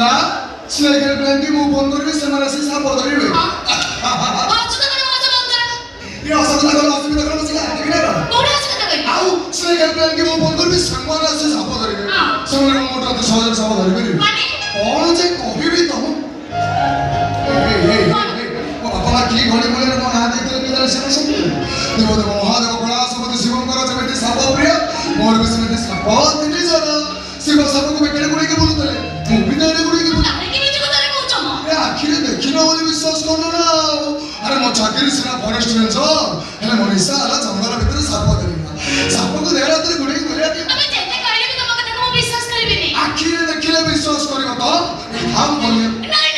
ନା snake plain ମୁଁ phone କରିବି ସେମାନେ ଆସି ସାପ ଧରିବେ ये असुविधा करो असुविधा करो बस क्या ठीक है ना कोण असुविधा करी आउ स्नेक प्लेन की वो फोन कर भी संगवान से साप धरिबे संगवान मोटा तो सहज साप धरिबे माने कोन जे कहबी तम ए ओ बापा की घड़ी बोले ना ना देखले कि जरा सेना सब देव देव महादेव कला सबते शिवंकर जमेते साप प्रिय मोर भी समेते साप तिनी जरा शिव साप को बेकरे गुडी के बोलुतले मु भी देरे गुडी के तारे की बीच को तारे कहउछ म ए आखिरे देखिना बोली विश्वास करनो ना अरे मो चाकरी सिना फॉरेस्ट रेंजर हेले मनीषा आला जंगल भीतर साप धरिबा साप को देहरा तरे गुडी गुलिया के तमे जेते कहले भी तम कथा को विश्वास करबिनी आखिरे देखिले विश्वास करियो तो हम बोलियो नहीं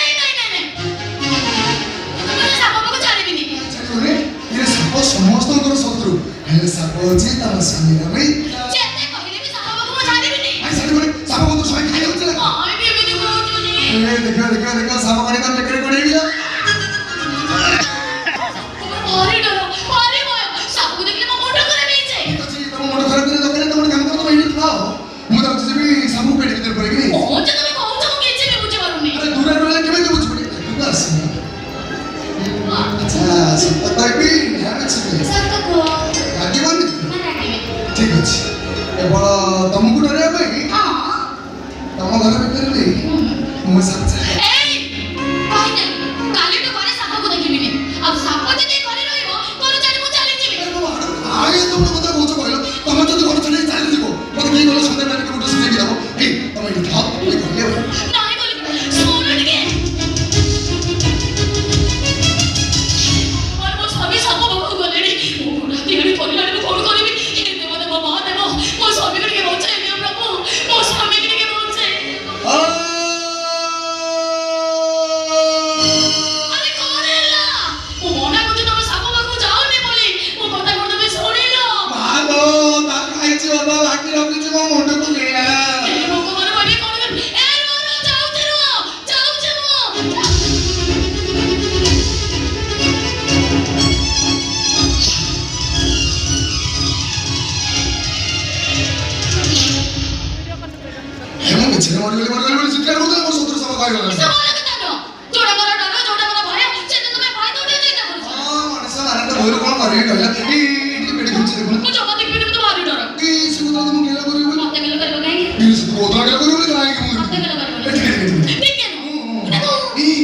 तमे साप को जानिबिनी चलुने ये साप समस्त कर शत्रु हेले साप जी तम सामने में जेते कहले भी साप को जानिबिनी आई साप बोले साप को तो सही खाई होचला आई भी एमिति कहउछनी ए देखा साप गाड़ी तम बेकरे गुडी बिया भारी डर भारी भय साप को देखले म मोटा करे नहीं छे तम मोटो खराब करे दकने तम काम कर तो बैठ खाओ मु तो जे भी साप पेट भीतर पड़ गई ओ जे तमे कहउछ म किछि भी बुझे पारुनी अरे दूर रहले केमे के बुझ पड़ी तू बस अच्छा सब तो भी ध्यान से सत्य को आगे बन मराठी में ठीक अछि ए बड़ा तुमको डरे भाई हां तम घर भीतर ले मु सब ए कहि नै काली तो घरे साप को देखिबिनी अब साप जदि घरे रहइबो तोर जानि मु चली जिबी आगे तुम কথা কইছো কইলো তুমি যদি ঘর চলে চালি দিব মতে কি গলো সন্ধ্যা বেলা কে উঠে সুজে কি দাও এই তুমি এটি হাত তুই কইলে নাই বলি শোনো টিকে আর মো সবই সাপ বাবু গলেনি মো রাতি গড়ি পরিলানি কোন করিবি হে দেব দেব মহাদেব মো সবই কে বচাই দিও প্রভু মো স্বামী কে বচাই আরে কোন এলা মো মনা করতে তুমি সাপ বাবু যাওনি বলি মো কথা কোন তুমি শুনিলো মাগো তা খাইছি বাবা বাকি রাখিছি মো মুন্ড কো গেলা এ ভগবান বলি কোন এ রো যাওতে রো যাওছে মো হেমো গেছে মরি চিৎকার করতে মো শত্রু সব খাই গলা সবাই কেন জোড়া মারা ডর জোড়া মারা ভয় সেটা তুমি ভয় দৌড়ে যাইতা বলছো মনসা আরে ভয় কোন করি কইলা এই পেট ঘুরছে দেখুন মু জমা দেখবি তুমি তো ভারি ডর এই সুতো তুমি গেলা করি বলি মতে গেল করব কাই এই সুতো ওদা গেলা করি বলি কাই কি মু মতে গেল করব ঠিক কেন এই